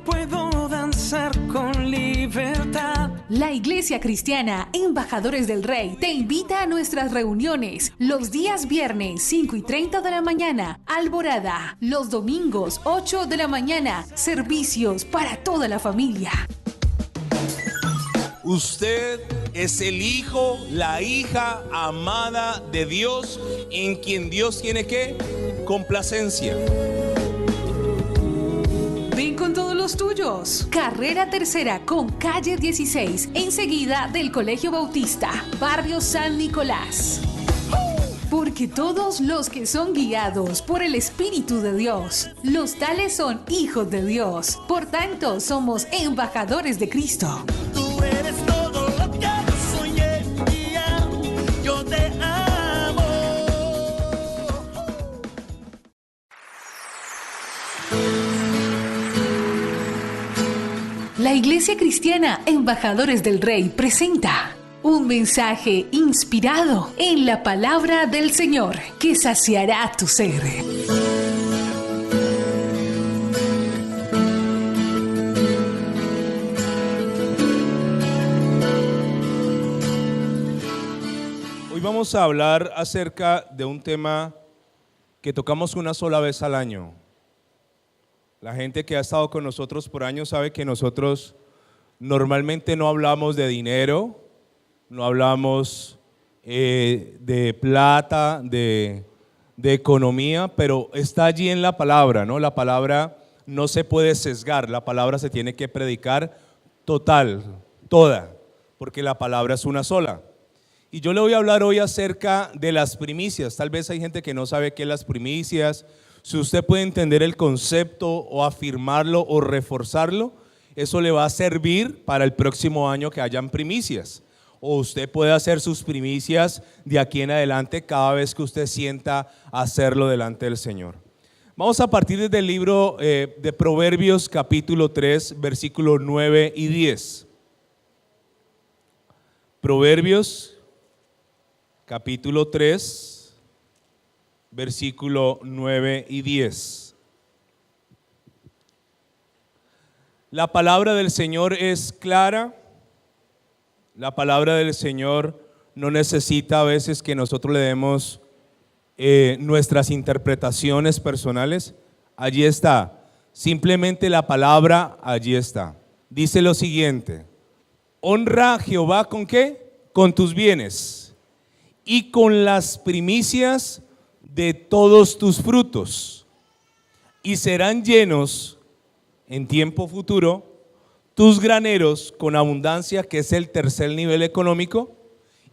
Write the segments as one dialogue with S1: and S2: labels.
S1: puedo danzar con libertad.
S2: La Iglesia Cristiana Embajadores del Rey te invita a nuestras reuniones los días viernes 5:30 de la mañana, Alborada, los domingos 8 de la mañana, servicios para toda la familia.
S3: Usted es el hijo, la hija amada de Dios, en quien Dios tiene ¿qué? Complacencia.
S2: Ven con todos los tuyos. Carrera Tercera con calle 16, enseguida del Colegio Bautista, barrio San Nicolás. Porque todos los que son guiados por el Espíritu de Dios, los tales son hijos de Dios. Por tanto, somos embajadores de Cristo.
S1: Tú eres todo lo que yo soñé y yo te amo.
S2: La Iglesia Cristiana Embajadores del Rey presenta un mensaje inspirado en la palabra del Señor que saciará tu ser.
S3: Hoy vamos a hablar acerca de un tema que tocamos una sola vez al año. La gente que ha estado con nosotros por años sabe que nosotros normalmente no hablamos de dinero, no hablamos de plata, de economía, pero está allí en la palabra, ¿no? La palabra no se puede sesgar, la palabra se tiene que predicar total, toda, porque la palabra es una sola. Y yo le voy a hablar hoy acerca de las primicias. Tal vez hay gente que no sabe qué es las primicias. Si usted puede entender el concepto o afirmarlo o reforzarlo, eso le va a servir para el próximo año que hayan primicias. O usted puede hacer sus primicias de aquí en adelante cada vez que usted sienta hacerlo delante del Señor. Vamos a partir desde el libro de Proverbios capítulo 3, versículos 9 y 10. Proverbios capítulo 3. Versículo 9 y 10. La palabra del Señor es clara. La palabra del Señor no necesita a veces que nosotros le demos nuestras interpretaciones personales. Allí está. Simplemente la palabra allí está. Dice lo siguiente: honra a Jehová ¿con qué? Con tus bienes y con las primicias de todos tus frutos, y serán llenos en tiempo futuro tus graneros con abundancia, que es el tercer nivel económico,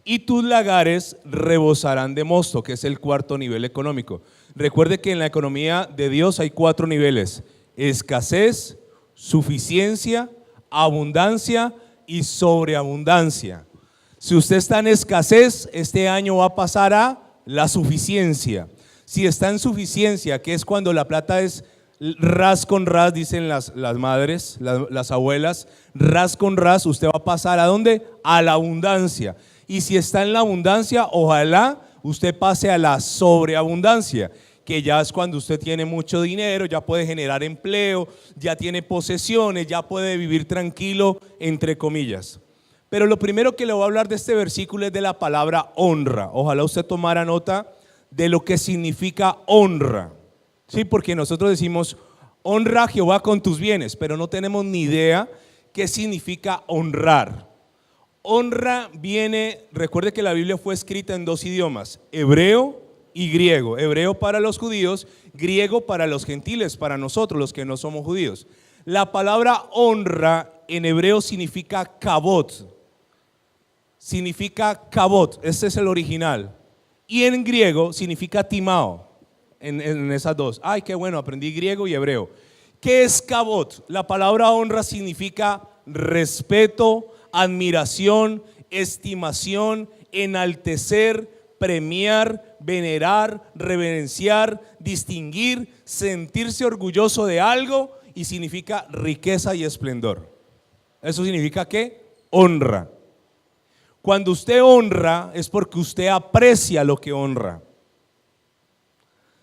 S3: y tus lagares rebosarán de mosto, que es el cuarto nivel económico. Recuerde que en la economía de Dios hay 4 niveles: escasez, suficiencia, abundancia y sobreabundancia. Si usted está en escasez, este año va a pasar a la suficiencia. Si está en suficiencia, que es cuando la plata es ras con ras, dicen las madres, las abuelas, ras con ras, usted va a pasar ¿a dónde? A la abundancia. Y si está en la abundancia, ojalá usted pase a la sobreabundancia, que ya es cuando usted tiene mucho dinero, ya puede generar empleo, ya tiene posesiones, ya puede vivir tranquilo, entre comillas. Pero lo primero que le voy a hablar de este versículo es de la palabra honra. Ojalá usted tomara nota de lo que significa honra. Sí, porque nosotros decimos honra a Jehová con tus bienes, pero no tenemos ni idea qué significa honrar. Honra viene, recuerde que la Biblia fue escrita en 2 idiomas, hebreo y griego. Hebreo para los judíos, griego para los gentiles, para nosotros los que no somos judíos. La palabra honra en hebreo significa kabot. Significa kabot, este es el original. Y en griego significa timao, en esas dos. Ay, qué bueno, aprendí griego y hebreo. ¿Qué es kabot? La palabra honra significa respeto, admiración, estimación, enaltecer, premiar, venerar, reverenciar, distinguir, sentirse orgulloso de algo, y significa riqueza y esplendor. Eso significa ¿qué? Honra. Cuando usted honra es porque usted aprecia lo que honra.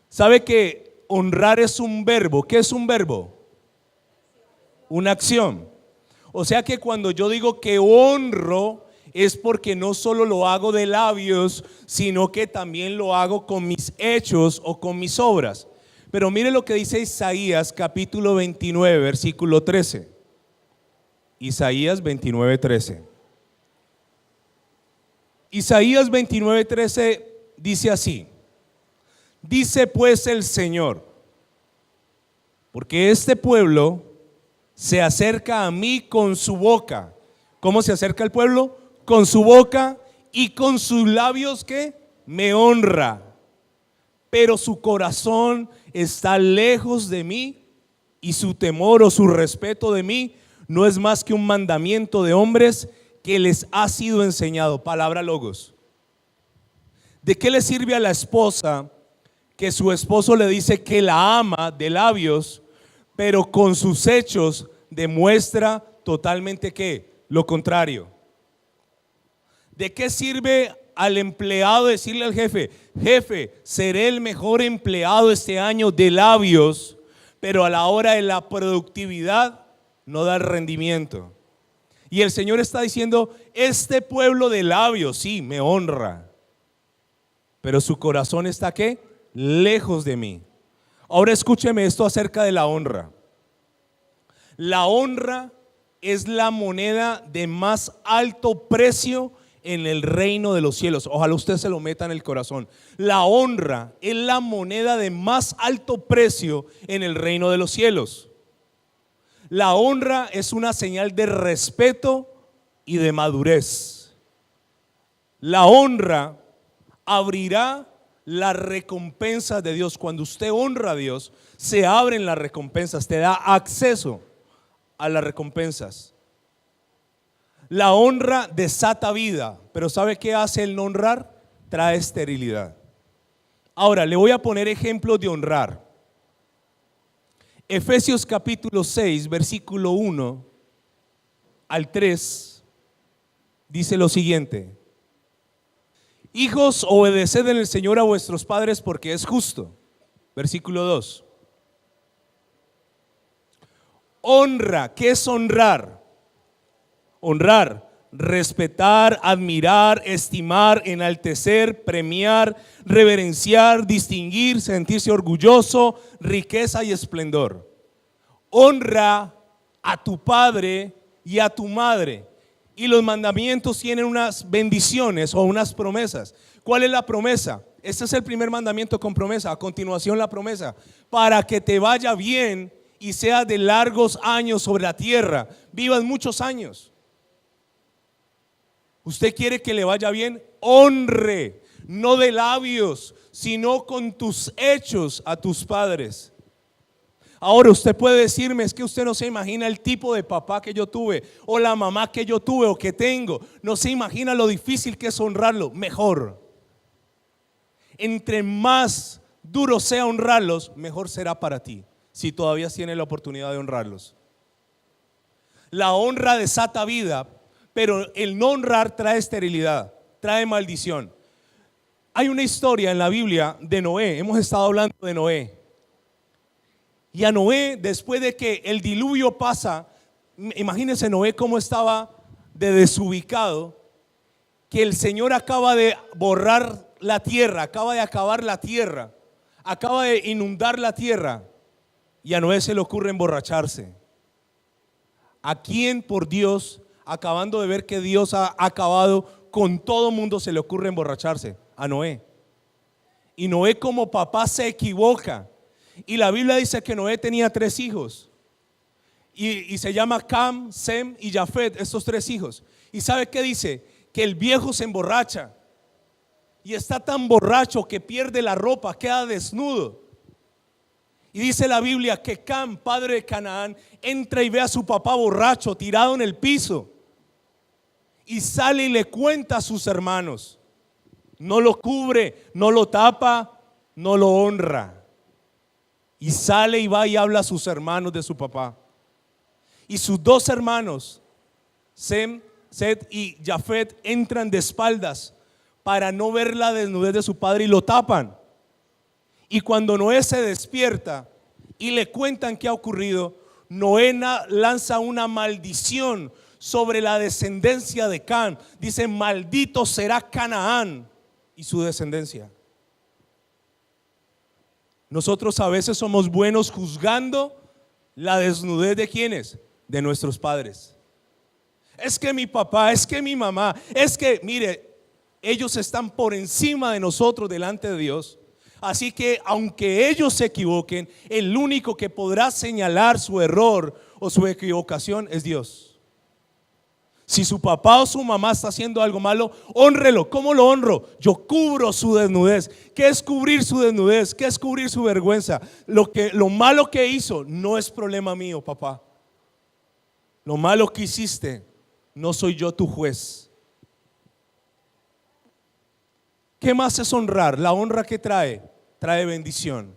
S3: ¿Sabe que honrar es un verbo? ¿Qué es un verbo? una acción. O sea que cuando yo digo que honro, es porque no solo lo hago de labios, sino que también lo hago con mis hechos o con mis obras. Pero mire lo que dice Isaías capítulo 29, versículo 13. Isaías 29, 13. Isaías 29, 13 dice así: dice pues el Señor, porque este pueblo se acerca a mí con su boca. ¿Cómo se acerca el pueblo? Con su boca y con sus labios que me honra, pero su corazón está lejos de mí y su temor o su respeto de mí no es más que un mandamiento de hombres que les ha sido enseñado. Palabra logos. ¿De qué le sirve a la esposa que su esposo le dice que la ama de labios, pero con sus hechos demuestra totalmente ¿qué? Lo contrario? ¿De qué sirve al empleado decirle al jefe: jefe, seré el mejor empleado este año de labios, pero a la hora de la productividad no da el rendimiento? Y el Señor está diciendo: este pueblo de labios sí me honra, pero su corazón está ¿qué? Lejos de mí. Ahora escúcheme esto acerca de la honra. La honra es la moneda de más alto precio en el reino de los cielos. Ojalá usted se lo meta en el corazón. La honra es la moneda de más alto precio en el reino de los cielos. La honra es una señal de respeto y de madurez. La honra abrirá las recompensas de Dios. Cuando usted honra a Dios, se abren las recompensas, te da acceso a las recompensas. La honra desata vida, pero ¿sabe qué hace el no honrar? Trae esterilidad. Ahora le voy a poner ejemplos de honrar. Efesios capítulo 6, versículo 1 al 3 dice lo siguiente: hijos, obedeced en el Señor a vuestros padres, porque es justo. Versículo 2. Honra. ¿Qué es honrar? Honrar, respetar, admirar, estimar, enaltecer, premiar, reverenciar, distinguir, sentirse orgulloso, riqueza y esplendor. Honra a tu padre y a tu madre. Y los mandamientos tienen unas bendiciones o unas promesas. ¿Cuál es la promesa? Este es el primer mandamiento con promesa. A continuación la promesa: para que te vaya bien y seas de largos años sobre la tierra, vivas muchos años. Usted quiere que le vaya bien, honre, no de labios, sino con tus hechos a tus padres. Ahora usted puede decirme: es que usted no se imagina el tipo de papá que yo tuve, o la mamá que yo tuve o que tengo, no se imagina lo difícil que es honrarlo. Mejor, entre más duro sea honrarlos, mejor será para ti, si todavía tienes la oportunidad de honrarlos. La honra desata vida, pero el no honrar trae esterilidad, trae maldición. Hay una historia en la Biblia de Noé. Hemos estado hablando de Noé. Y a Noé, después de que el diluvio pasa, imagínense Noé cómo estaba de desubicado, que el Señor acaba de borrar la tierra, acaba de acabar la tierra, acaba de inundar la tierra, y a Noé se le ocurre emborracharse. ¿A quién, por Dios, acabando de ver que Dios ha acabado con todo mundo, se le ocurre emborracharse? A Noé. Y Noé como papá se equivoca. Y la Biblia dice que Noé tenía 3 hijos. Y se llama Cam, Sem y Jafet, estos 3 hijos. ¿Y sabe qué dice? Que el viejo se emborracha. Y está tan borracho que pierde la ropa, queda desnudo. Y dice la Biblia que Cam, padre de Canaán, entra y ve a su papá borracho, tirado en el piso. Y sale y le cuenta a sus hermanos. No lo cubre, no lo tapa, no lo honra. Y sale y va y habla a sus hermanos de su papá. Y sus 2 hermanos, Sem, Set y Jafet, entran de espaldas para no ver la desnudez de su padre y lo tapan. Y cuando Noé se despierta y le cuentan qué ha ocurrido, Noé lanza una maldición sobre la descendencia de Can. Dice: maldito será Canaán y su descendencia. Nosotros a veces somos buenos juzgando la desnudez de ¿quiénes? De nuestros padres. Es que mi papá, es que mi mamá, es que, mire, ellos están por encima de nosotros delante de Dios. Así que aunque ellos se equivoquen, el único que podrá señalar su error o su equivocación es Dios. Si su papá o su mamá está haciendo algo malo, hónrelo. ¿Cómo lo honro? Yo cubro su desnudez. ¿Qué es cubrir su desnudez? ¿Qué es cubrir su vergüenza? Lo malo que hizo no es problema mío, papá. Lo malo que hiciste, no soy yo tu juez. ¿Qué más es honrar? La honra que trae bendición.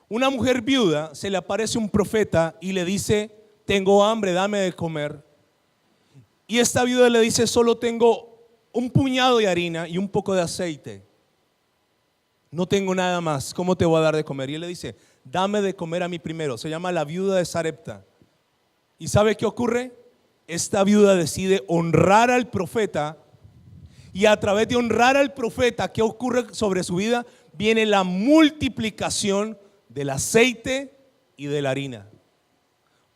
S3: Una mujer viuda, se le aparece un profeta y le dice: tengo hambre, dame de comer. Y esta viuda le dice: solo tengo un puñado de harina y un poco de aceite. No tengo nada más, ¿cómo te voy a dar de comer? Y él le dice: dame de comer a mí primero. Se llama la viuda de Sarepta. ¿Y sabe qué ocurre? Esta viuda decide honrar al profeta, y a través de honrar al profeta, ¿qué ocurre sobre su vida? Viene la multiplicación del aceite y de la harina,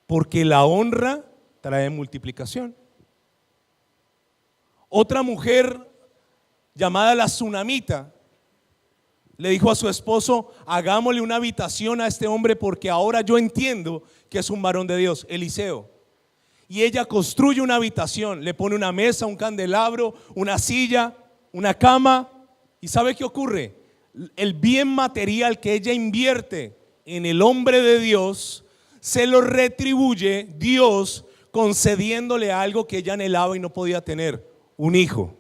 S3: porque la honra trae multiplicación. Otra mujer llamada la Tsunamita le dijo a su esposo: hagámosle una habitación a este hombre, porque ahora yo entiendo que es un varón de Dios, Eliseo. Y ella construye una habitación, le pone una mesa, un candelabro, una silla, una cama. ¿Y sabe qué ocurre? El bien material que ella invierte en el hombre de Dios, se lo retribuye Dios concediéndole algo que ella anhelaba y no podía tener: un hijo.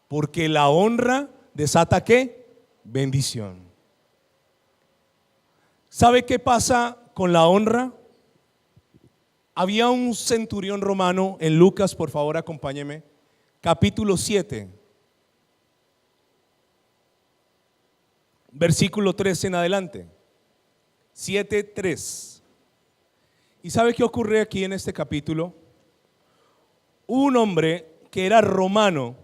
S3: Porque la honra desata ¿qué? Bendición. ¿Sabe qué pasa con la honra? Había un centurión romano en Lucas, por favor acompáñeme, capítulo 7, versículo 3 en adelante. 7:3. ¿Y sabe qué ocurre aquí en este capítulo? Un hombre que era romano,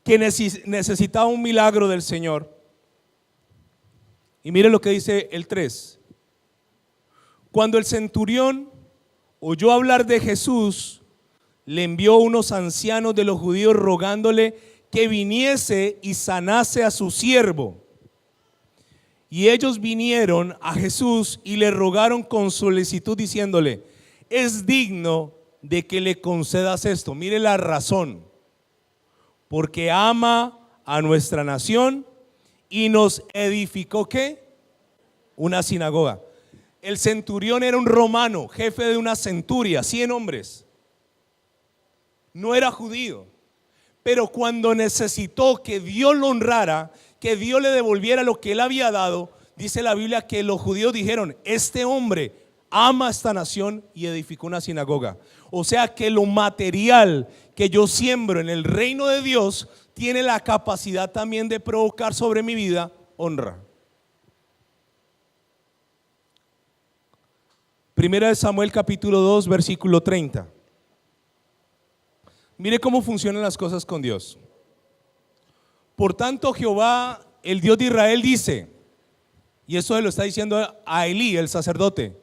S3: que necesitaba un milagro del Señor. Y mire lo que dice el 3. Cuando el centurión oyó hablar de Jesús, le envió unos ancianos de los judíos rogándole que viniese y sanase a su siervo. Y ellos vinieron a Jesús y le rogaron con solicitud diciéndole: es digno de que le concedas esto. Mire la razón: porque ama a nuestra nación y nos edificó ¿qué? Una sinagoga. El centurión era un romano, jefe de una centuria, 100 hombres. No era judío, pero cuando necesitó que Dios lo honrara, que Dios le devolviera lo que él había dado, dice la Biblia que los judíos dijeron: este hombre ama a esta nación y edificó una sinagoga. O sea que lo material que yo siembro en el reino de Dios tiene la capacidad también de provocar sobre mi vida honra. Primera de Samuel capítulo 2 versículo 30. Mire cómo funcionan las cosas con Dios. Por tanto Jehová, el Dios de Israel, dice, y eso se lo está diciendo a Elí, el sacerdote: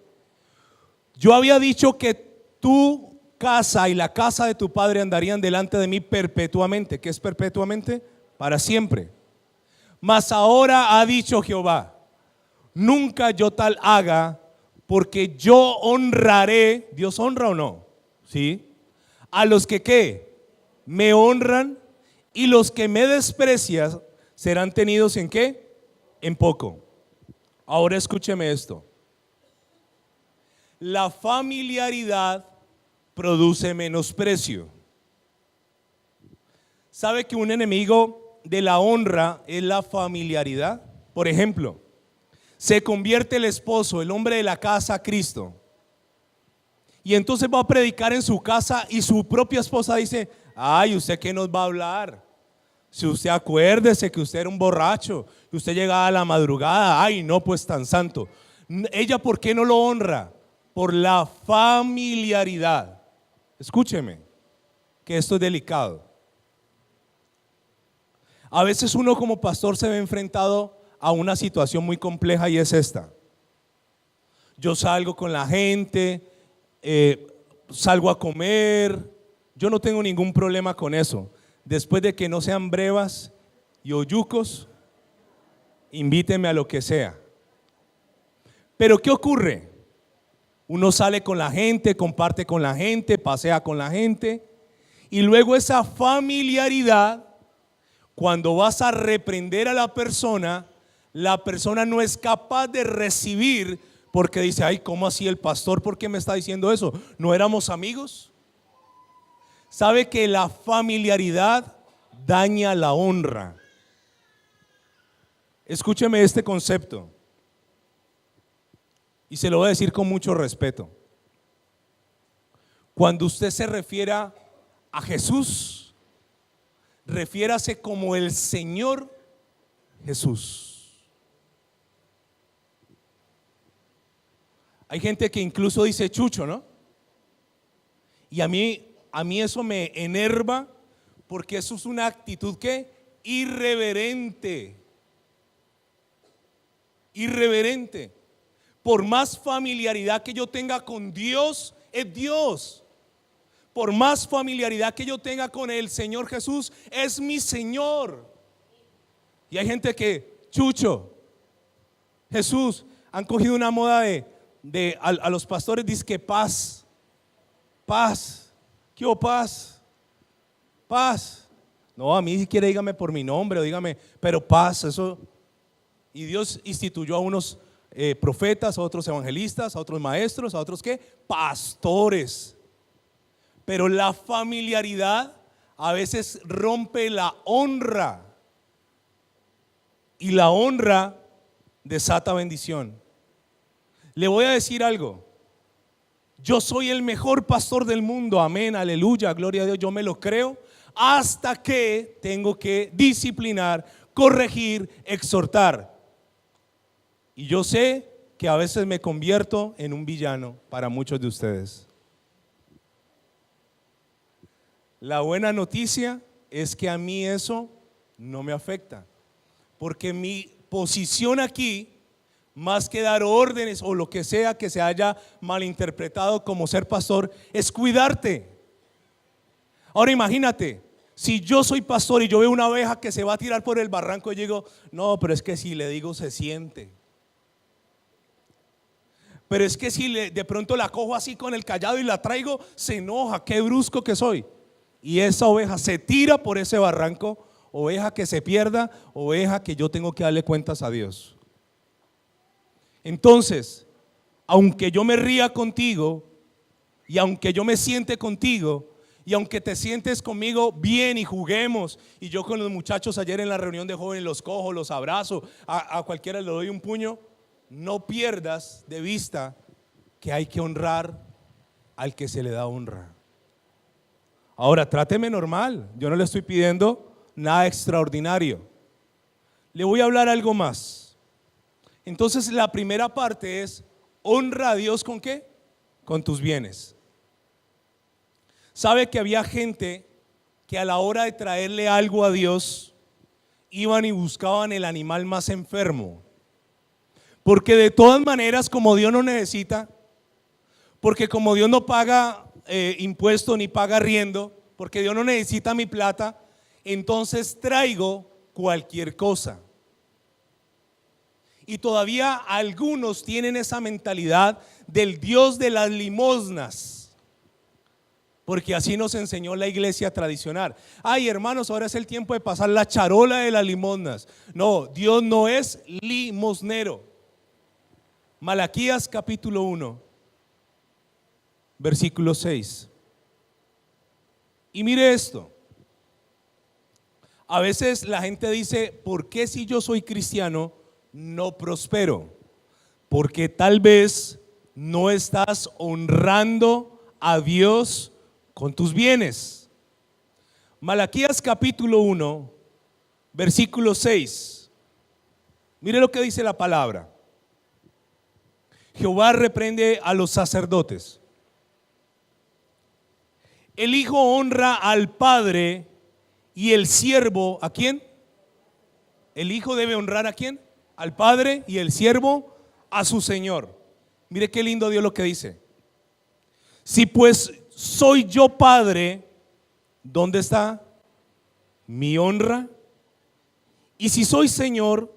S3: yo había dicho que tu casa y la casa de tu padre andarían delante de mí perpetuamente. ¿Qué es perpetuamente? Para siempre. Mas ahora ha dicho Jehová: nunca yo tal haga, porque yo honraré. ¿Dios honra o no? Sí. A los que ¿qué? Me honran, y los que me desprecian serán tenidos ¿en qué? En poco. Ahora escúcheme esto: la familiaridad produce menosprecio. ¿Sabe que un enemigo de la honra es la familiaridad? Por ejemplo, se convierte el esposo, el hombre de la casa, a Cristo, y entonces va a predicar en su casa y su propia esposa dice: ay, ¿usted qué nos va a hablar? Si usted acuérdese que usted era un borracho, que usted llegaba a la madrugada. Ay, no, pues tan santo. ¿Ella por qué no lo honra? Por la familiaridad. Escúcheme, que esto es delicado. A veces uno como pastor se ve enfrentado a una situación muy compleja y es esta. Yo salgo con la gente, salgo a comer, yo no tengo ningún problema con eso. Después de que no sean brevas y oyucos, invíteme a lo que sea. Pero ¿qué ocurre? Uno sale con la gente, comparte con la gente, pasea con la gente, y luego esa familiaridad, cuando vas a reprender a la persona no es capaz de recibir, porque dice, ay, ¿cómo así el pastor? ¿Por qué me está diciendo eso? ¿No éramos amigos? ¿Sabe que la familiaridad daña la honra? Escúcheme este concepto. Y se lo voy a decir con mucho respeto. Cuando usted se refiera a Jesús, refiérase como el Señor Jesús. Hay gente que incluso dice Chucho, ¿no? Y a mí eso me enerva, porque eso es una actitud que irreverente. Irreverente. Por más familiaridad que yo tenga con Dios, es Dios. Por más familiaridad que yo tenga con el Señor Jesús, es mi Señor. Y hay gente que, Chucho, Jesús, han cogido una moda a los pastores, dice que paz. ¿Qué hubo paz? Paz. No, a mí si quiere dígame por mi nombre o dígame, pero paz, eso. Y Dios instituyó a unos profetas, a otros evangelistas, a otros maestros, a otros ¿qué? Pastores. Pero la familiaridad a veces rompe la honra, y la honra desata bendición. Le voy a decir algo. Yo soy el mejor pastor del mundo, amén, aleluya, gloria a Dios, yo me lo creo, hasta que tengo que disciplinar, corregir, exhortar. Y yo sé que a veces me convierto en un villano para muchos de ustedes. La buena noticia es que a mí eso no me afecta, porque mi posición aquí, más que dar órdenes o lo que sea que se haya malinterpretado como ser pastor, es cuidarte. Ahora imagínate, si yo soy pastor y yo veo una oveja que se va a tirar por el barranco, yo digo, no, pero es que si le digo se siente. Pero es que si de pronto la cojo así con el cayado y la traigo, se enoja, qué brusco que soy. Y esa oveja se tira por ese barranco, oveja que se pierda, oveja que yo tengo que darle cuentas a Dios. Entonces, aunque yo me ría contigo, y aunque yo me siente contigo, y aunque te sientes conmigo bien y juguemos, y yo con los muchachos ayer en la reunión de jóvenes los cojo, los abrazo, a cualquiera le doy un puño, no pierdas de vista que hay que honrar al que se le da honra. Ahora, tráteme normal, yo no le estoy pidiendo nada extraordinario. Le voy a hablar algo más. Entonces la primera parte es, honra a Dios ¿con qué? Con tus bienes. ¿Sabe que había gente que a la hora de traerle algo a Dios, iban y buscaban el animal más enfermo? Porque de todas maneras, como Dios no necesita, porque como Dios no paga impuesto ni paga arriendo, porque Dios no necesita mi plata, entonces traigo cualquier cosa. Y todavía algunos tienen esa mentalidad del Dios de las limosnas, porque así nos enseñó la iglesia tradicional. Ay, hermanos, ahora es el tiempo de pasar la charola de las limosnas. No, Dios no es limosnero. Malaquías capítulo 1, versículo 6. Y mire esto. A veces la gente dice, ¿por qué si yo soy cristiano no prospero? Porque tal vez no estás honrando a Dios con tus bienes. Malaquías capítulo 1, versículo 6. Mire lo que dice la palabra. Jehová reprende a los sacerdotes. El hijo honra al padre y el siervo, ¿a quién? El hijo debe honrar ¿a quién? Al padre, y el siervo a su señor. Mire qué lindo Dios lo que dice. Si pues soy yo padre, ¿dónde está mi honra? Y si soy señor,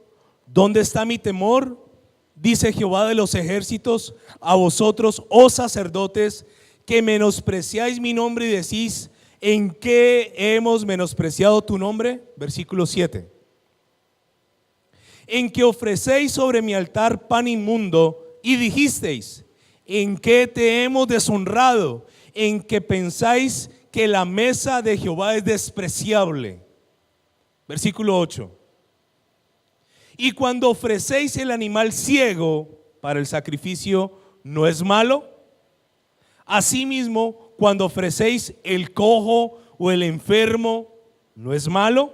S3: ¿dónde está mi temor? Dice Jehová de los ejércitos a vosotros, oh sacerdotes, que menospreciáis mi nombre y decís, ¿en qué hemos menospreciado tu nombre? Versículo 7. En que ofrecéis sobre mi altar pan inmundo y dijisteis, ¿en qué te hemos deshonrado? En que pensáis que la mesa de Jehová es despreciable. Versículo 8. Y cuando ofrecéis el animal ciego para el sacrificio, ¿no es malo? Asimismo, cuando ofrecéis el cojo o el enfermo, ¿no es malo?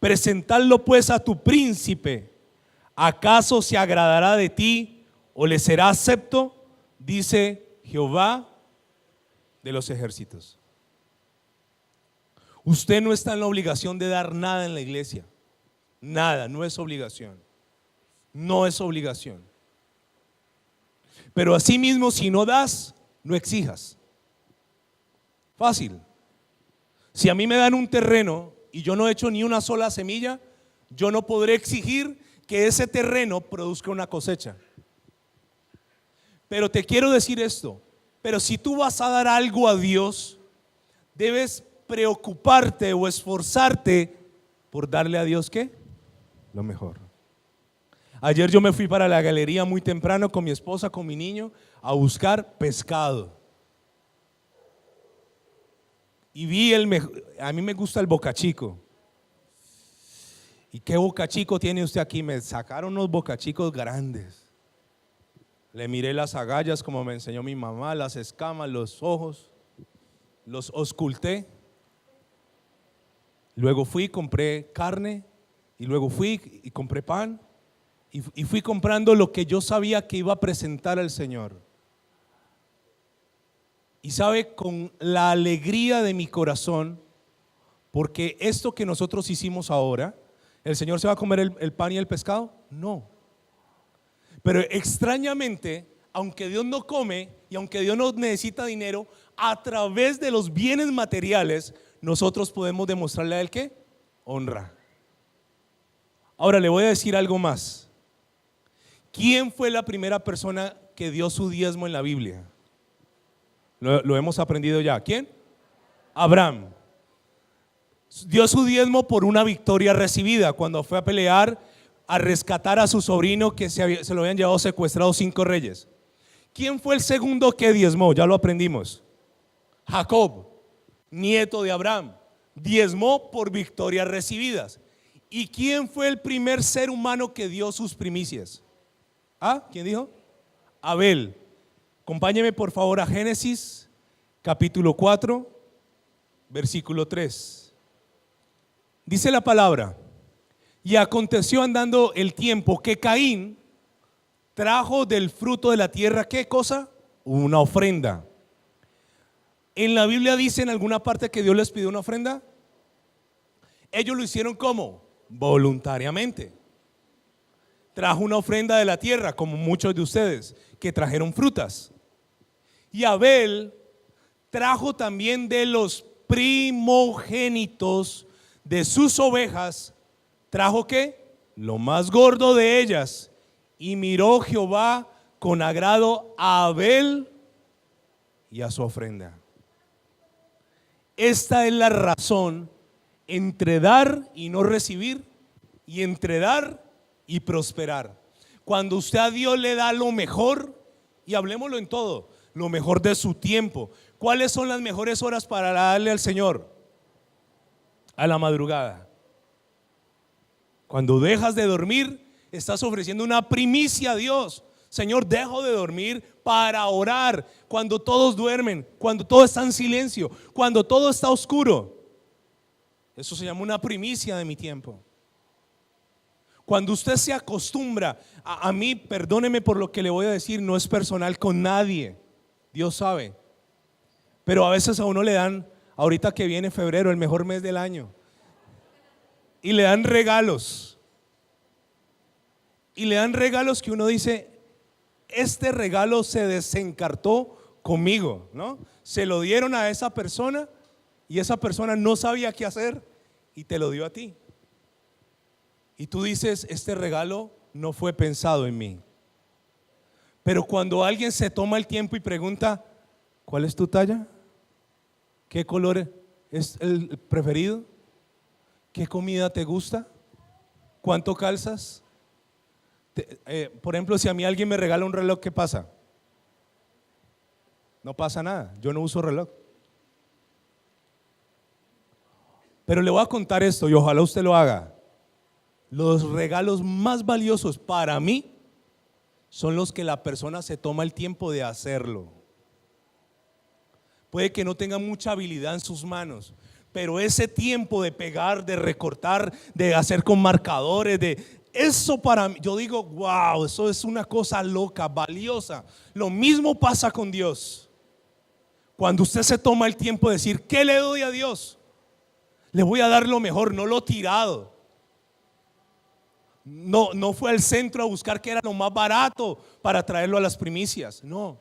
S3: Presentadlo pues a tu príncipe. ¿Acaso se agradará de ti o le será acepto? Dice Jehová de los ejércitos. Usted no está en la obligación de dar nada en la iglesia. Nada, no es obligación. No es obligación. Pero asimismo, si no das, no exijas. Fácil. Si a mí me dan un terreno y yo no he hecho ni una sola semilla, yo no podré exigir que ese terreno produzca una cosecha. Pero te quiero decir esto, pero si tú vas a dar algo a Dios, debes preocuparte o esforzarte por darle a Dios ¿qué? Lo mejor. Ayer yo me fui para la galería muy temprano con mi esposa, con mi niño, a buscar pescado. Y vi a mí me gusta el bocachico. ¿Y qué bocachico tiene usted aquí? Me sacaron unos bocachicos grandes. Le miré las agallas como me enseñó mi mamá, las escamas, los ojos, los ausculté. Luego fui, compré carne, y luego fui y compré pan, y fui comprando lo que yo sabía que iba a presentar al Señor. Y sabe, con la alegría de mi corazón, porque esto que nosotros hicimos ahora, ¿el Señor se va a comer el pan y el pescado? No. Pero extrañamente, aunque Dios no come y aunque Dios no necesita dinero, a través de los bienes materiales, nosotros podemos demostrarle a Él ¿qué? Honra. Ahora le voy a decir algo más. ¿Quién fue la primera persona que dio su diezmo en la Biblia? Lo hemos aprendido ya. ¿Quién? Abraham. Dio su diezmo por una victoria recibida cuando fue a pelear, a rescatar a su sobrino que se lo habían llevado secuestrado 5 reyes. ¿Quién fue el segundo que diezmó? Ya lo aprendimos. Jacob, nieto de Abraham, diezmó por victorias recibidas. ¿Y quién fue el primer ser humano que dio sus primicias? ¿Quién dijo? Abel. Acompáñeme por favor a Génesis capítulo 4 versículo 3. Dice la palabra: y aconteció andando el tiempo que Caín trajo del fruto de la tierra, ¿qué cosa? Una ofrenda. En la Biblia dice en alguna parte que Dios les pidió una ofrenda. Ellos lo hicieron ¿cómo? Voluntariamente. Trajo una ofrenda de la tierra, como muchos de ustedes que trajeron frutas. Y Abel trajo también de los primogénitos de sus ovejas. ¿Trajo qué? Lo más gordo de ellas. Y miró Jehová con agrado a Abel y a su ofrenda. Esta es la razón entre dar y no recibir, y entre dar y prosperar. Cuando usted a Dios le da lo mejor, y hablemoslo en todo, lo mejor de su tiempo. ¿Cuáles son las mejores horas para darle al Señor? A la madrugada. Cuando dejas de dormir, estás ofreciendo una primicia a Dios. Señor, dejo de dormir para orar. Cuando todos duermen, cuando todo está en silencio, cuando todo está oscuro. Eso se llama una primicia de mi tiempo. Cuando usted se acostumbra, a mí, perdóneme por lo que le voy a decir, no es personal con nadie, Dios sabe, pero a veces a uno le dan, ahorita que viene febrero, el mejor mes del año, y le dan regalos, que uno dice, este regalo se desencartó conmigo, ¿no? Se lo dieron a esa persona y esa persona no sabía qué hacer y te lo dio a ti. Y tú dices, este regalo no fue pensado en mí. Pero cuando alguien se toma el tiempo y pregunta, ¿cuál es tu talla? ¿Qué color es el preferido? ¿Qué comida te gusta? ¿Cuánto calzas? Por ejemplo, si a mí alguien me regala un reloj, ¿qué pasa? No pasa nada, yo no uso reloj. Pero le voy a contar esto y ojalá usted lo haga. Los regalos más valiosos para mí son los que la persona se toma el tiempo de hacerlo. Puede que no tenga mucha habilidad en sus manos, pero ese tiempo de pegar, de recortar, de hacer con marcadores, eso para mí, yo digo, wow, eso es una cosa loca, valiosa. Lo mismo pasa con Dios. Cuando usted se toma el tiempo de decir, ¿qué le doy a Dios? Le voy a dar lo mejor, no lo tirado. No fue al centro a buscar qué era lo más barato para traerlo a las primicias. No,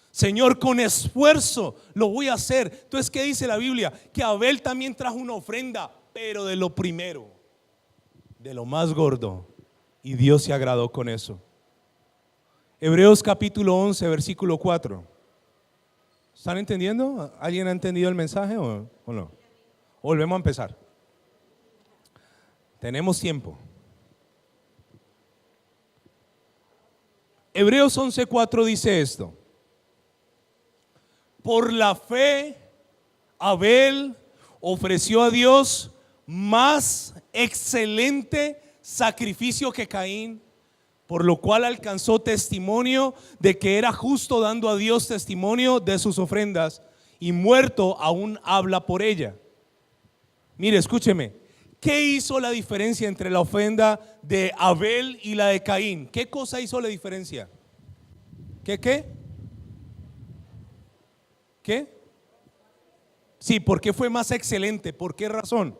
S3: Señor, con esfuerzo lo voy a hacer. Entonces, ¿qué dice la Biblia? Que Abel también trajo una ofrenda, pero de lo primero, de lo más gordo. Y Dios se agradó con eso. Hebreos capítulo 11, versículo 4. ¿Están entendiendo? ¿Alguien ha entendido el mensaje o no? Volvemos a empezar. Tenemos tiempo. Hebreos 11:4 dice esto: por la fe Abel ofreció a Dios más excelente sacrificio que Caín, por lo cual alcanzó testimonio de que era justo, dando a Dios testimonio de sus ofrendas, y muerto aún habla por ella. Mire, escúcheme, ¿qué hizo la diferencia entre la ofrenda de Abel y la de Caín? ¿Qué cosa hizo la diferencia? ¿Qué? Sí, ¿por qué fue más excelente? ¿Por qué razón?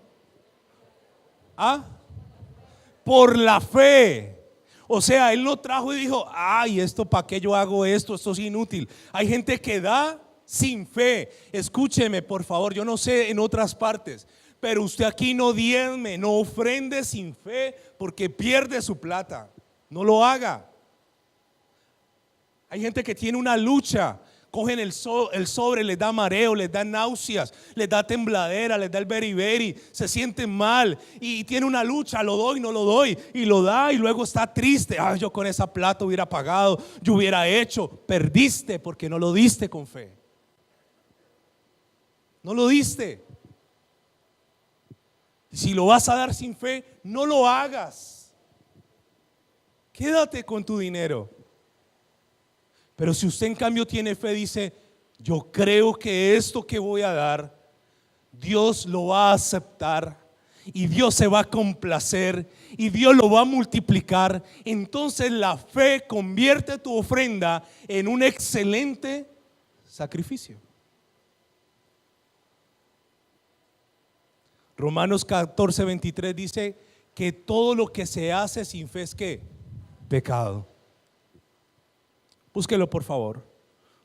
S3: Por la fe. O sea, él no trajo y dijo, ay, esto para qué yo hago esto es inútil. Hay gente que da sin fe. Escúcheme, por favor, yo no sé en otras partes, pero usted aquí no diezme, no ofrende sin fe, porque pierde su plata. No lo haga. Hay gente que tiene una lucha. Cogen el sobre, les da mareo, les da náuseas, les da tembladera, les da el beriberi, se sienten mal y tiene una lucha, lo doy, no lo doy, y lo da y luego está triste. Yo con esa plata hubiera pagado, yo hubiera hecho. Perdiste porque no lo diste con fe. No lo diste. Si lo vas a dar sin fe, no lo hagas. Quédate con tu dinero. Pero si usted en cambio tiene fe, dice, yo creo que esto que voy a dar, Dios lo va a aceptar y Dios se va a complacer y Dios lo va a multiplicar. Entonces la fe convierte tu ofrenda en un excelente sacrificio. Romanos 14:23 dice que todo lo que se hace sin fe es ¿qué? Pecado. Búsquelo por favor.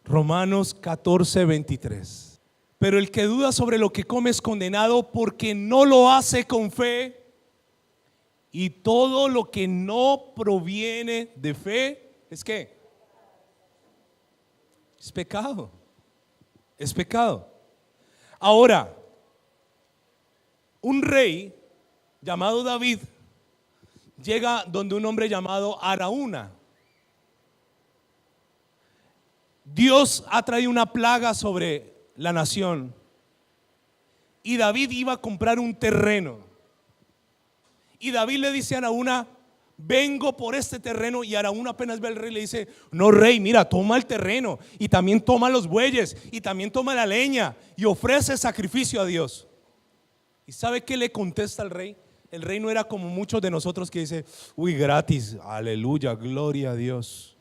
S3: Romanos 14:23. Pero el que duda sobre lo que come es condenado porque no lo hace con fe. Y todo lo que no proviene de fe es ¿qué? Es pecado. Es pecado. Ahora, un rey llamado David llega donde un hombre llamado Araúna. Dios ha traído una plaga sobre la nación y David iba a comprar un terreno. Y David le dice a Araúna, vengo por este terreno. Y Araúna apenas ve al rey le dice, no rey, mira, toma el terreno y también toma los bueyes y también toma la leña y ofrece sacrificio a Dios. ¿Y sabe qué le contesta al rey? El rey no era como muchos de nosotros que dice, uy, gratis, aleluya, gloria a Dios.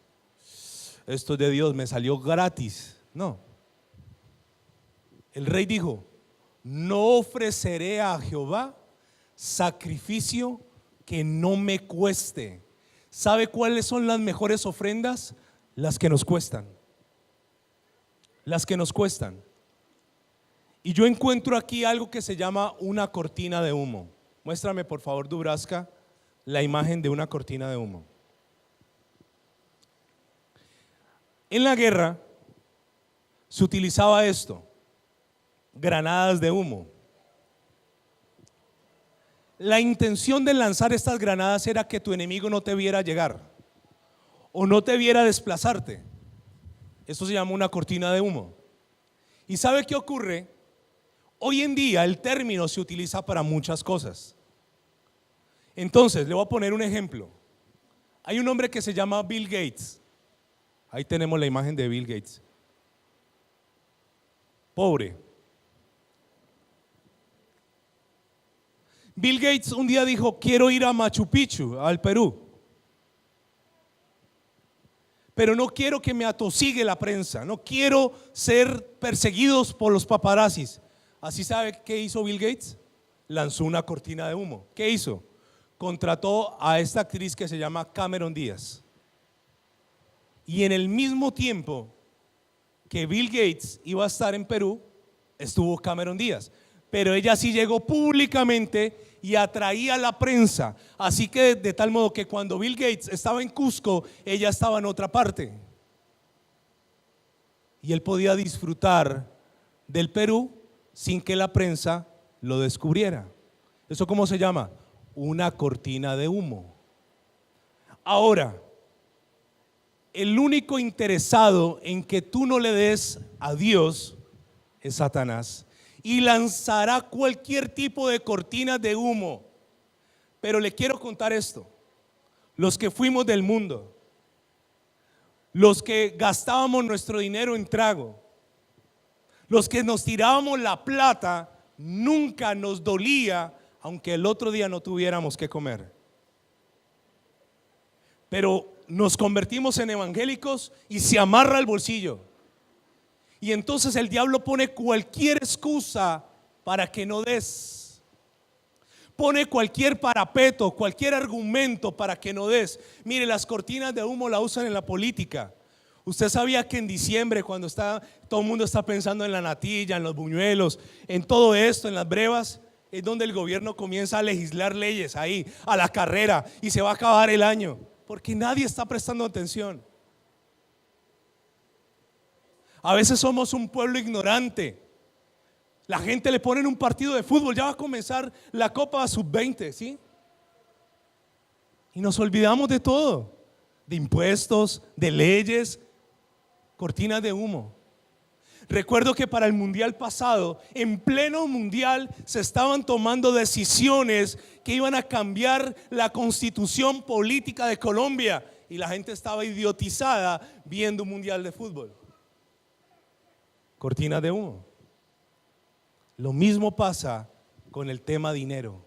S3: Esto es de Dios, me salió gratis. No. El rey dijo, no ofreceré a Jehová sacrificio que no me cueste. ¿Sabe cuáles son las mejores ofrendas? Las que nos cuestan. Las que nos cuestan. Y yo encuentro aquí algo que se llama una cortina de humo. Muéstrame por favor, Dubraska, la imagen de una cortina de humo. En la guerra se utilizaba esto, granadas de humo. La intención de lanzar estas granadas era que tu enemigo no te viera llegar o no te viera desplazarte. Esto se llama una cortina de humo. ¿Y sabe qué ocurre? Hoy en día el término se utiliza para muchas cosas. Entonces, le voy a poner un ejemplo. Hay un hombre que se llama Bill Gates. Ahí tenemos la imagen de Bill Gates. Pobre. Bill Gates un día dijo, quiero ir a Machu Picchu, al Perú. Pero no quiero que me atosigue la prensa, no quiero ser perseguidos por los paparazzis. ¿Así sabe qué hizo Bill Gates? Lanzó una cortina de humo. ¿Qué hizo? Contrató a esta actriz que se llama Cameron Díaz. Y en el mismo tiempo que Bill Gates iba a estar en Perú, estuvo Cameron Díaz. Pero ella sí llegó públicamente y atraía a la prensa. Así que de tal modo que cuando Bill Gates estaba en Cusco, ella estaba en otra parte. Y él podía disfrutar del Perú sin que la prensa lo descubriera. ¿Eso cómo se llama? Una cortina de humo. Ahora, el único interesado en que tú no le des a Dios es Satanás, y lanzará cualquier tipo de cortinas de humo. Pero le quiero contar esto: los que fuimos del mundo, los que gastábamos nuestro dinero en trago, los que nos tirábamos la plata, nunca nos dolía aunque el otro día no tuviéramos que comer. Pero nos convertimos en evangélicos y se amarra el bolsillo. Y entonces el diablo pone cualquier excusa para que no des. Pone cualquier parapeto, cualquier argumento para que no des. Mire, las cortinas de humo la usan en la política. Usted sabía que en diciembre, cuando todo el mundo está pensando en la natilla, en los buñuelos, en todo esto, en las brevas, es donde el gobierno comienza a legislar leyes ahí, a la carrera, y se va a acabar el año, porque nadie está prestando atención. A veces somos un pueblo ignorante. La gente le pone en un partido de fútbol, ya va a comenzar la Copa Sub-20, ¿sí? Y nos olvidamos de todo, de impuestos, de leyes, cortinas de humo. Recuerdo que para el mundial pasado, en pleno mundial, se estaban tomando decisiones que iban a cambiar la constitución política de Colombia, y la gente estaba idiotizada viendo un mundial de fútbol. Cortina de humo. Lo mismo pasa con el tema dinero.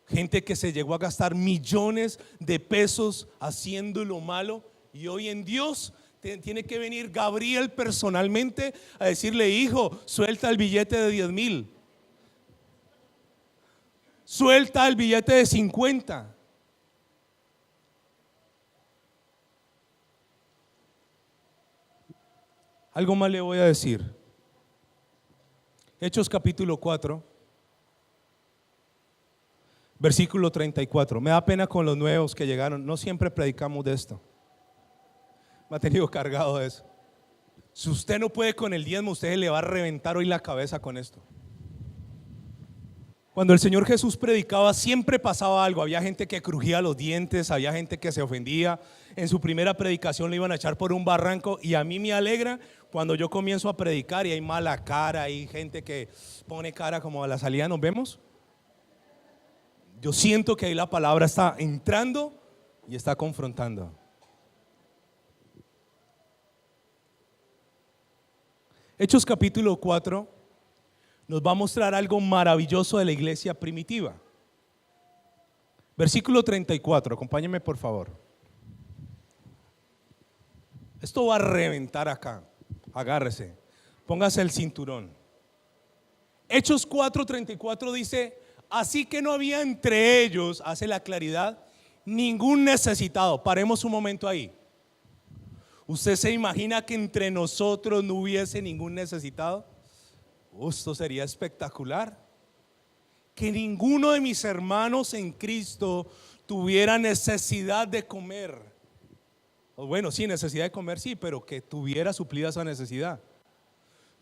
S3: Gente que se llegó a gastar millones de pesos haciendo lo malo, y hoy en Dios tiene que venir Gabriel personalmente a decirle: hijo, suelta el billete de 10,000, suelta el billete de 50. Algo más le voy a decir. Hechos capítulo 4, versículo 34. Me da pena con los nuevos que llegaron. No siempre predicamos de esto. Me ha tenido cargado de eso. Si usted no puede con el diezmo, usted le va a reventar hoy la cabeza con esto. Cuando el Señor Jesús predicaba, siempre pasaba algo. Había gente que crujía los dientes, había gente que se ofendía. En su primera predicación le iban a echar por un barranco, y a mí me alegra cuando yo comienzo a predicar y hay mala cara, hay gente que pone cara como a la salida nos vemos. Yo siento que ahí la palabra está entrando y está confrontando. Hechos capítulo 4 nos va a mostrar algo maravilloso de la iglesia primitiva. Versículo 34, acompáñenme por favor. Esto va a reventar acá, agárrese, póngase el cinturón. Hechos 4:34 dice: así que no había entre ellos, hace la claridad, ningún necesitado. Paremos un momento ahí. ¿Usted se imagina que entre nosotros no hubiese ningún necesitado? Esto sería espectacular. Que ninguno de mis hermanos en Cristo tuviera necesidad de comer. Bueno, sí, necesidad de comer, sí, pero que tuviera suplida esa necesidad.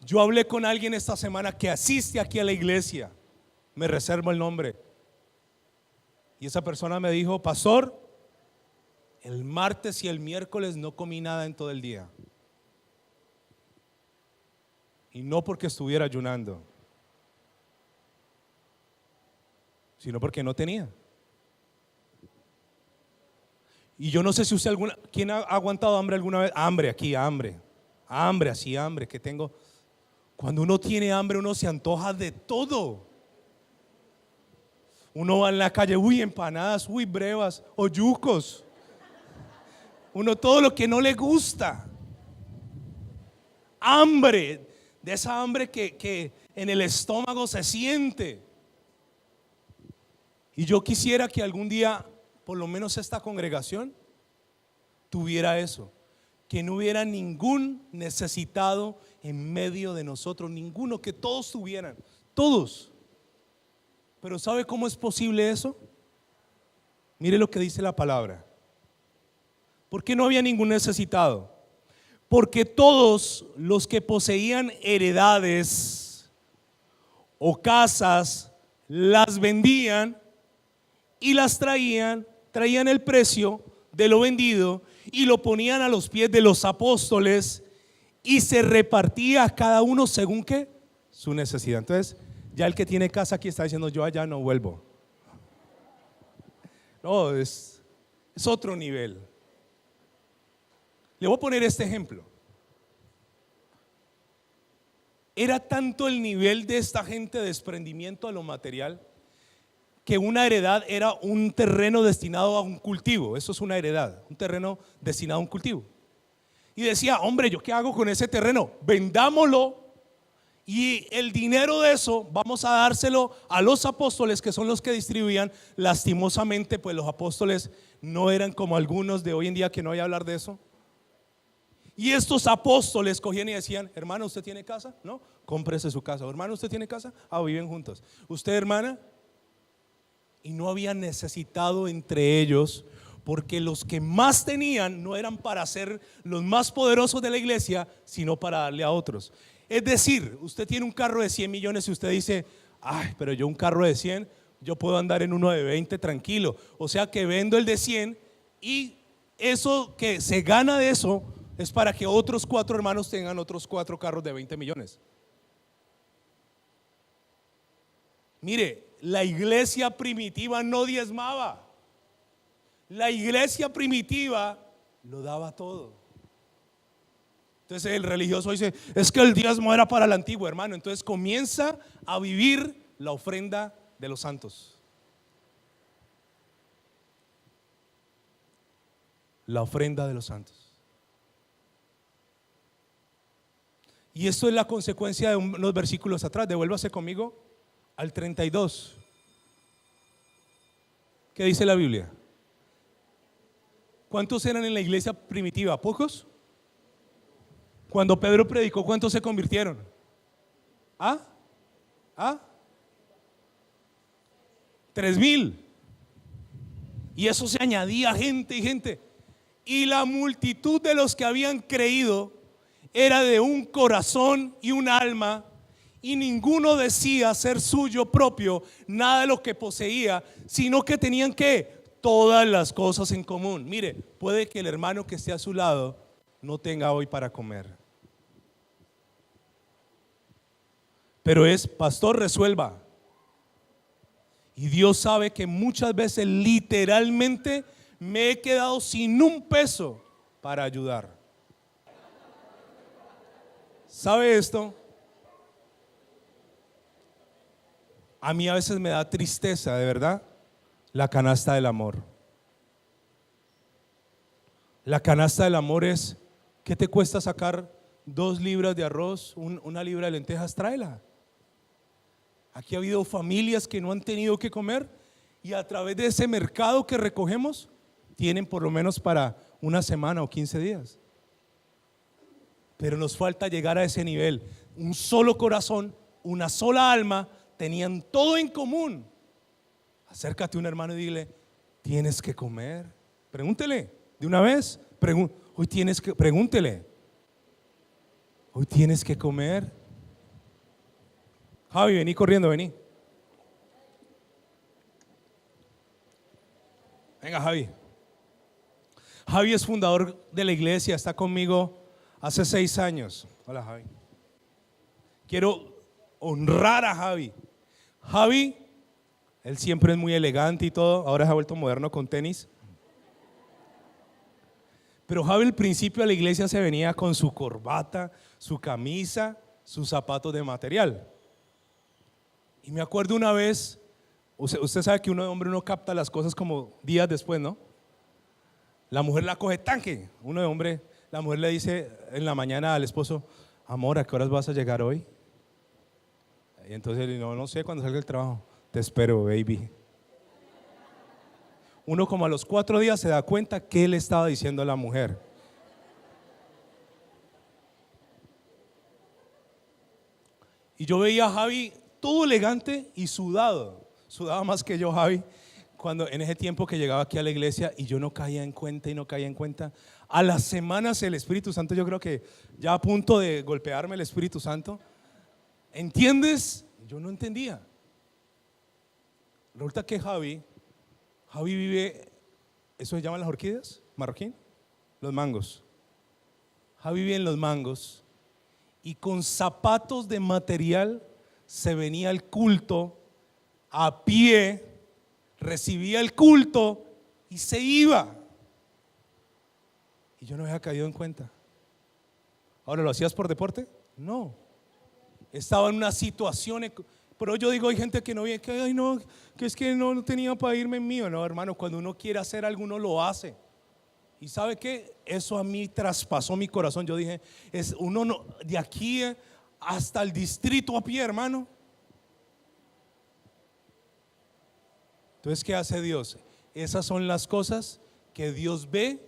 S3: Yo hablé con alguien esta semana que asiste aquí a la iglesia, me reservo el nombre, y esa persona me dijo: pastor, el martes y el miércoles no comí nada en todo el día. Y no porque estuviera ayunando, sino porque no tenía. Y yo no sé si usted ¿quién ha aguantado hambre alguna vez? Hambre aquí, hambre, así hambre que tengo. Cuando uno tiene hambre, uno se antoja de todo. Uno va en la calle, uy, empanadas, uy, brevas, o yucos. Uno todo lo que no le gusta. Hambre, de esa hambre que en el estómago se siente. Y yo quisiera que algún día, por lo menos esta congregación, tuviera eso. Que no hubiera ningún necesitado en medio de nosotros, ninguno, que todos tuvieran, todos. Pero ¿sabe cómo es posible eso? Mire lo que dice la palabra. ¿Por qué no había ningún necesitado? Porque todos los que poseían heredades o casas las vendían y las traían el precio de lo vendido y lo ponían a los pies de los apóstoles, y se repartía a cada uno según ¿qué? Su necesidad. Entonces ya el que tiene casa aquí está diciendo: yo allá no vuelvo. No, es otro nivel. Le voy a poner este ejemplo. Era tanto el nivel de esta gente de desprendimiento a lo material, que una heredad era un terreno destinado a un cultivo. Eso es una heredad, un terreno destinado a un cultivo. Y decía: hombre, ¿yo qué hago con ese terreno? Vendámoslo, y el dinero de eso vamos a dárselo a los apóstoles, que son los que distribuían. Lastimosamente, pues los apóstoles no eran como algunos de hoy en día, que no voy a hablar de eso. Y estos apóstoles cogían y decían: hermano, ¿usted tiene casa? No, cómprese su casa. Hermano, ¿usted tiene casa? Ah, viven juntos. ¿Usted, hermana? Y no había necesitado entre ellos, porque los que más tenían no eran para ser los más poderosos de la iglesia, sino para darle a otros. Es decir, usted tiene un carro de 100 millones y usted dice: ay, pero yo un carro de 100, yo puedo andar en uno de 20 tranquilo. O sea que vendo el de 100, y eso que se gana de eso es para que otros 4 hermanos tengan otros 4 carros de 20 millones. Mire, la iglesia primitiva no diezmaba. La iglesia primitiva lo daba todo. Entonces el religioso dice: es que el diezmo era para el antiguo, hermano. Entonces comienza a vivir la ofrenda de los santos. La ofrenda de los santos. Y esto es la consecuencia de unos versículos atrás. Devuélvase conmigo al 32. ¿Qué dice la Biblia? ¿Cuántos eran en la iglesia primitiva? ¿Pocos? Cuando Pedro predicó, ¿cuántos se convirtieron? ¿Ah? 3,000. Y eso se añadía gente y gente. Y la multitud de los que habían creído era de un corazón y un alma, y ninguno decía ser suyo propio nada de lo que poseía, sino que tenían que todas las cosas en común. Mire, puede que el hermano que esté a su lado no tenga hoy para comer, pero es: pastor, resuelva. Y Dios sabe que muchas veces literalmente me he quedado sin un peso para ayudar. ¿Sabe esto? A mí a veces me da tristeza, de verdad, la canasta del amor. La canasta del amor es, ¿qué te cuesta sacar 2 libras de arroz, 1 libra de lentejas? Tráela. Aquí ha habido familias que no han tenido que comer y a través de ese mercado que recogemos, tienen por lo menos para una semana o 15 días. Pero nos falta llegar a ese nivel. Un solo corazón, una sola alma, tenían todo en común. Acércate a un hermano y dile, tienes que comer. Pregúntele de una vez. Hoy tienes que, pregúntele. Hoy tienes que comer. Javi, vení corriendo, vení. Venga, Javi. Javi es fundador de la iglesia, está conmigo hace 6 años. Hola, Javi. Quiero honrar a Javi. Javi, él siempre es muy elegante y todo, ahora se ha vuelto moderno con tenis. Pero Javi al principio a la iglesia se venía con su corbata, su camisa, sus zapatos de material. Y me acuerdo una vez, usted sabe que uno de hombre uno capta las cosas como días después, ¿no? La mujer la coge tanque, uno de hombre, la mujer le dice en la mañana al esposo, amor, ¿a qué horas vas a llegar hoy? Y entonces él dice, no sé, cuando salga del trabajo, te espero, baby. Uno como a los 4 días se da cuenta que él estaba diciendo a la mujer. Y yo veía a Javi todo elegante y sudado, sudaba más que yo, Javi, cuando en ese tiempo que llegaba aquí a la iglesia y yo no caía en cuenta y no caía en cuenta. A las semanas el Espíritu Santo, yo creo que ya a punto de golpearme el Espíritu Santo, ¿entiendes? Yo no entendía. Resulta que Javi vive, ¿eso se llaman las orquídeas? ¿Marroquín? Los mangos. Javi vive en los mangos y con zapatos de material se venía al culto a pie, recibía el culto y se iba. Y yo no había caído en cuenta. ¿Ahora lo hacías por deporte? No. Estaba en una situación, pero yo digo, hay gente que no viene, que ay no, que es que no tenía para irme en mío. No, hermano, cuando uno quiere hacer algo, uno lo hace. Y ¿sabe qué? Eso a mí traspasó mi corazón. Yo dije, es uno no, de aquí hasta el distrito a pie, hermano. Entonces, ¿qué hace Dios? Esas son las cosas que Dios ve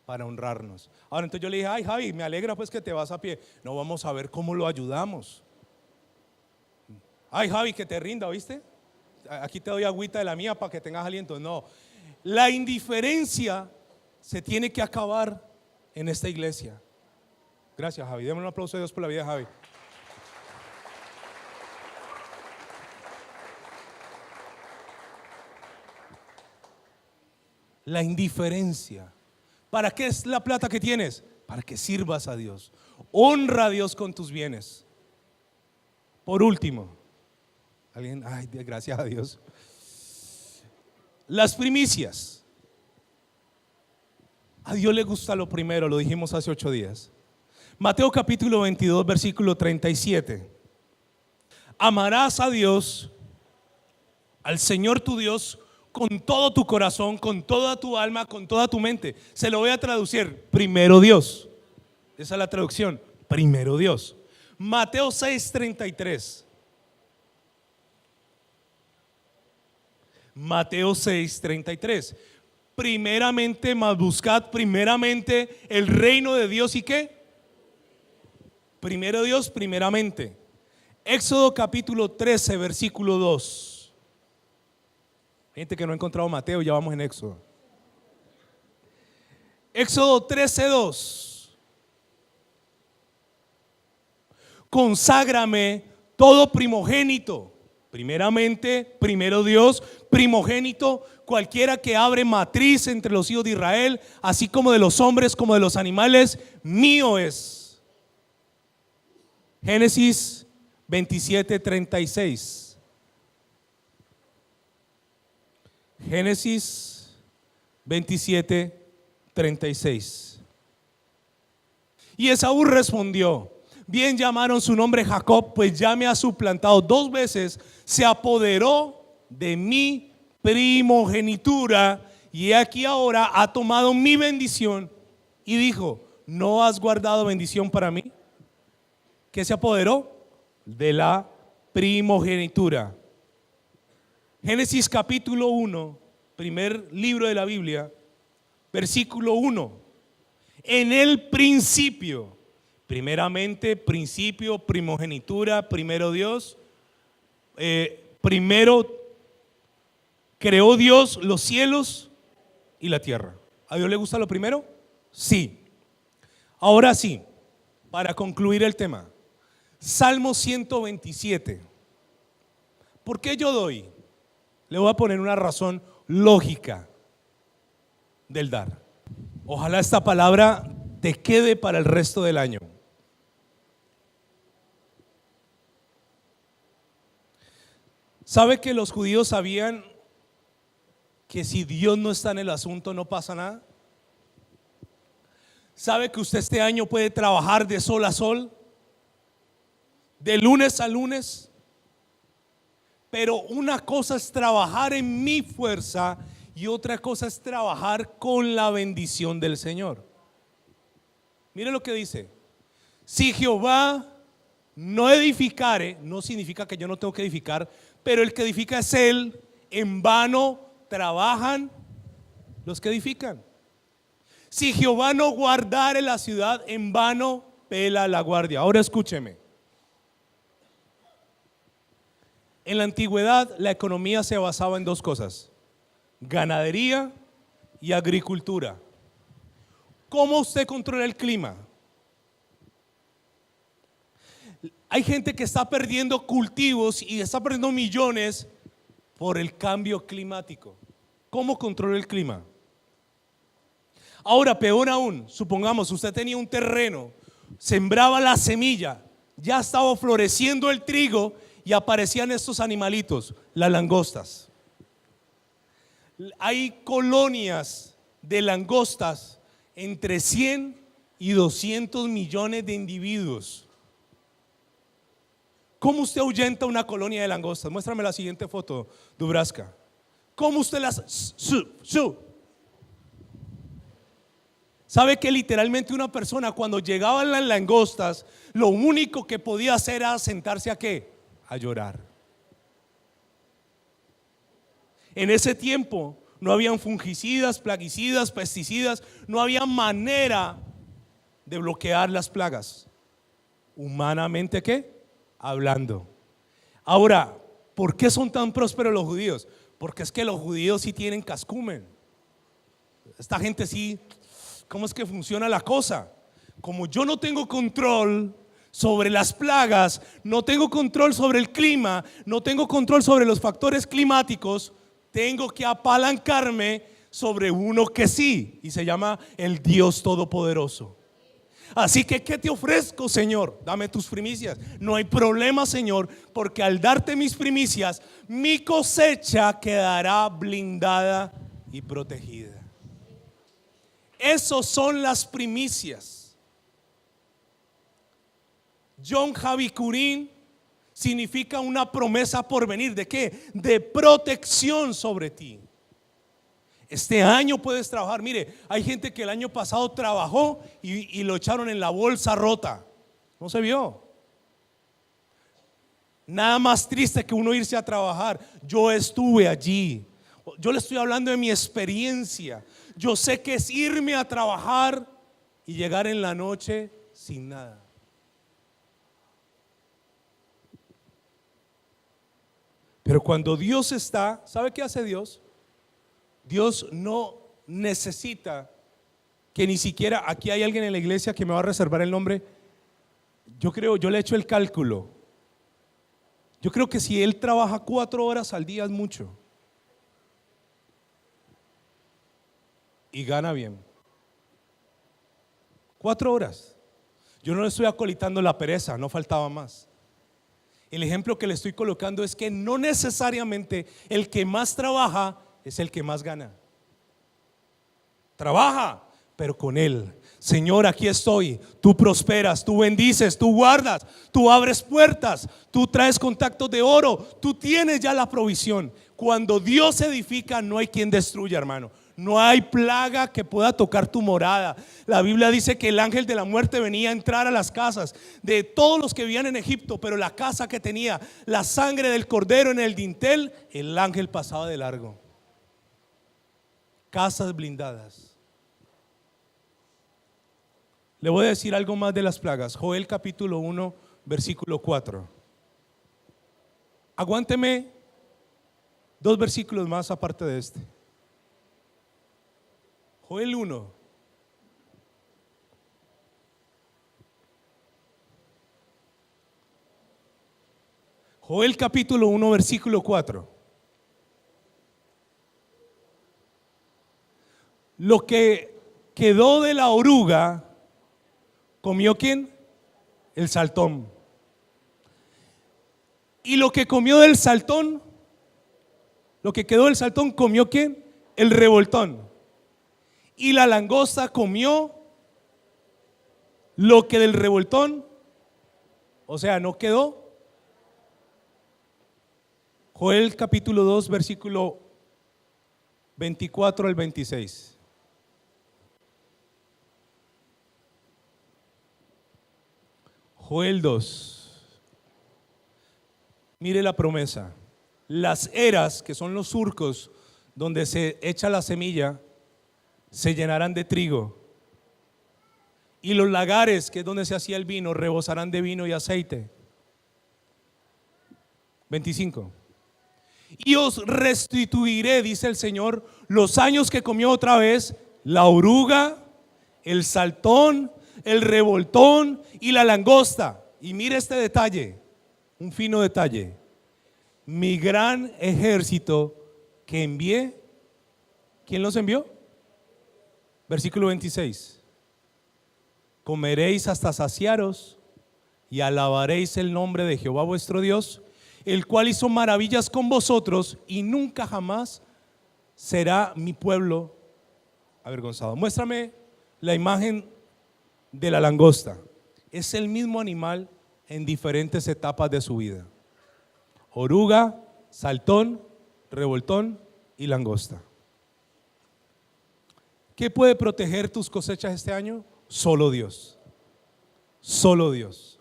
S3: para honrarnos. Ahora, entonces yo le dije, ay Javi, me alegra pues que te vas a pie. No, vamos a ver cómo lo ayudamos. Ay Javi, que te rinda, ¿viste? Aquí te doy agüita de la mía para que tengas aliento. No, la indiferencia se tiene que acabar en esta iglesia. Gracias, Javi, démosle un aplauso a Dios por la vida de Javi. La indiferencia. ¿Para qué es la plata que tienes? Para que sirvas a Dios. Honra a Dios con tus bienes. Por último, alguien, ay, gracias a Dios. Las primicias. A Dios le gusta lo primero, lo dijimos hace 8 días. Mateo capítulo 22, versículo 37. Amarás a Dios, al Señor tu Dios, con todo tu corazón, con toda tu alma, con toda tu mente. Se lo voy a traducir, primero Dios. Esa es la traducción, primero Dios. Mateo 6:33. Mateo 6:33. Primeramente, mas buscad primeramente el reino de Dios. ¿Y qué? Primero Dios, primeramente. Éxodo capítulo 13, versículo 2. Gente que no ha encontrado Mateo, ya vamos en Éxodo. Éxodo 13:2. Conságrame todo primogénito. Primeramente, primero Dios, primogénito, cualquiera que abre matriz entre los hijos de Israel, así como de los hombres como de los animales, mío es. Génesis 27:36. Génesis 27:36. Y Esaú respondió: bien llamaron su nombre Jacob, pues ya me ha suplantado 2 veces, se apoderó de mi primogenitura y he aquí ahora ha tomado mi bendición y dijo, ¿no has guardado bendición para mí? ¿Qué se apoderó? De la primogenitura. Génesis capítulo 1, primer libro de la Biblia, versículo 1. En el principio, primeramente, principio, primogenitura, primero Dios, primero creó Dios los cielos y la tierra. ¿A Dios le gusta lo primero? Sí. Ahora sí, para concluir el tema, Salmo 127. ¿Por qué yo doy? Le voy a poner una razón lógica del dar. Ojalá esta palabra te quede para el resto del año. ¿Sabe que los judíos sabían que si Dios no está en el asunto no pasa nada? ¿Sabe que usted este año puede trabajar de sol a sol, de lunes a lunes? Pero una cosa es trabajar en mi fuerza y otra cosa es trabajar con la bendición del Señor. Mire lo que dice: si Jehová no edificare, no significa que yo no tengo que edificar, pero el que edifica es Él. En vano trabajan los que edifican. Si Jehová no guardare la ciudad, en vano vela la guardia. Ahora escúcheme. En la antigüedad la economía se basaba en 2 cosas: ganadería y agricultura. ¿Cómo usted controla el clima? Hay gente que está perdiendo cultivos y está perdiendo millones por el cambio climático. ¿Cómo controla el clima? Ahora, peor aún, supongamos usted tenía un terreno, sembraba la semilla, ya estaba floreciendo el trigo y aparecían estos animalitos, las langostas. Hay colonias de langostas, entre 100 y 200 millones de individuos. ¿Cómo usted ahuyenta una colonia de langostas? Muéstrame la siguiente foto, Dubraska. ¿Cómo usted las... ¿Sabe que literalmente una persona cuando llegaban las langostas, lo único que podía hacer era sentarse a qué? A llorar. En ese tiempo no habían fungicidas, plaguicidas, pesticidas, no había manera de bloquear las plagas. Humanamente, ¿qué? Hablando. Ahora, ¿por qué son tan prósperos los judíos? Porque es que los judíos sí tienen cascumen. Esta gente sí, ¿cómo es que funciona la cosa? Como yo no tengo control sobre las plagas, no tengo control sobre el clima, no tengo control sobre los factores climáticos, tengo que apalancarme sobre uno que sí, y se llama el Dios Todopoderoso. Así que, ¿qué te ofrezco, Señor? Dame tus primicias. No hay problema, Señor, porque al darte mis primicias, mi cosecha quedará blindada y protegida. Esos son las primicias. Yom HaBikurim significa una promesa por venir. ¿De qué? De protección sobre ti. Este año puedes trabajar. Mire, hay gente que el año pasado trabajó y lo echaron en la bolsa rota. No se vio. Nada más triste que uno irse a trabajar. Yo estuve allí. Yo le estoy hablando de mi experiencia. Yo sé que es irme a trabajar y llegar en la noche sin nada. Pero cuando Dios está, ¿sabe qué hace Dios? Dios no necesita que ni siquiera, aquí hay alguien en la iglesia que me va a reservar el nombre. Yo le he hecho el cálculo. Yo creo que si él trabaja 4 horas al día es mucho. Y gana bien. 4 horas. Yo no le estoy acolitando la pereza, no faltaba más. El ejemplo que le estoy colocando es que no necesariamente el que más trabaja es el que más gana. Trabaja, pero con Él. Señor, aquí estoy. Tú prosperas, tú bendices, tú guardas, tú abres puertas, tú traes contactos de oro, tú tienes ya la provisión. Cuando Dios edifica, no hay quien destruya, hermano. No hay plaga que pueda tocar tu morada. La Biblia dice que el ángel de la muerte venía a entrar a las casas de todos los que vivían en Egipto, pero la casa que tenía la sangre del cordero en el dintel, el ángel pasaba de largo. Casas blindadas. Le voy a decir algo más de las plagas. Joel capítulo 1, versículo 4. Aguánteme 2 versículos más aparte de este. Joel 1. Joel capítulo 1, versículo 4. Lo que quedó de la oruga, ¿comió quién? El saltón. Y lo que comió del saltón, lo que quedó del saltón, ¿comió quién? El revoltón. Y la langosta comió lo que del revoltón, o sea, no quedó. Joel capítulo 2, versículo 24 al 26. Joel 2. Mire la promesa. Las eras, que son los surcos donde se echa la semilla, se llenarán de trigo, y los lagares, que es donde se hacía el vino, rebosarán de vino y aceite. 25. Y os restituiré, dice el Señor, los años que comió otra vez la oruga, el saltón, el revoltón y la langosta. Y mire este detalle, un fino detalle. Mi gran ejército que envié, ¿quién los envió? Versículo 26. Comeréis hasta saciaros y alabaréis el nombre de Jehová vuestro Dios, el cual hizo maravillas con vosotros, y nunca jamás será mi pueblo avergonzado. Muéstrame la imagen de la langosta. Es el mismo animal en diferentes etapas de su vida: oruga, saltón, revoltón y langosta. ¿Qué puede proteger tus cosechas este año? Solo Dios. Solo Dios.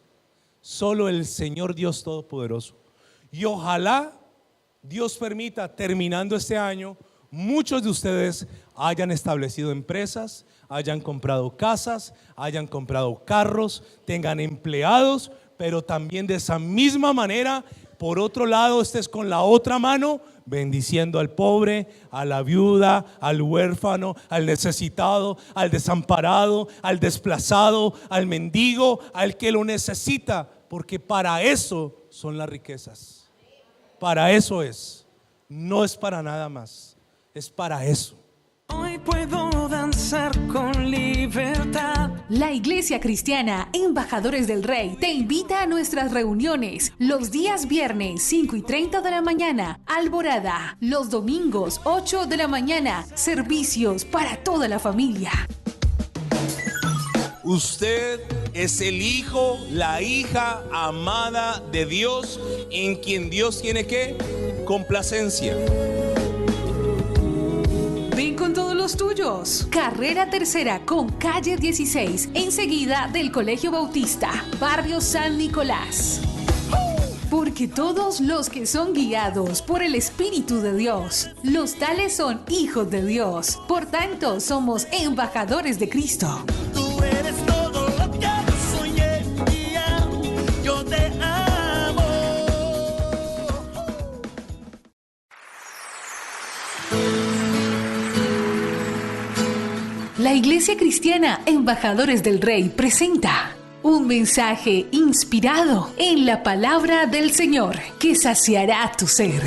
S3: Solo el Señor Dios Todopoderoso. Y ojalá Dios permita, terminando este año, muchos de ustedes hayan establecido empresas, hayan comprado casas, hayan comprado carros, tengan empleados, pero también de esa misma manera, por otro lado, estés con la otra mano bendiciendo al pobre, a la viuda, al huérfano, al necesitado, al desamparado, al desplazado, al mendigo, al que lo necesita, porque para eso son las riquezas. Para eso es, no es para nada más, es para eso.
S1: Hoy puedo danzar con libertad.
S2: La Iglesia Cristiana Embajadores del Rey te invita a nuestras reuniones los días viernes 5:30 de la mañana, Alborada, los domingos 8 de la mañana, servicios para toda la familia.
S3: Usted es el hijo, la hija amada de Dios, en quien Dios tiene ¿qué? Complacencia.
S2: Ven con todos los tuyos. Carrera Tercera con calle 16, enseguida del Colegio Bautista, barrio San Nicolás. Porque todos los que son guiados por el Espíritu de Dios, los tales son hijos de Dios. Por tanto, somos embajadores de Cristo.
S1: Tú eres todo lo que soñé, yo te amo.
S2: La Iglesia Cristiana Embajadores del Rey presenta un mensaje inspirado en la palabra del Señor que saciará tu ser.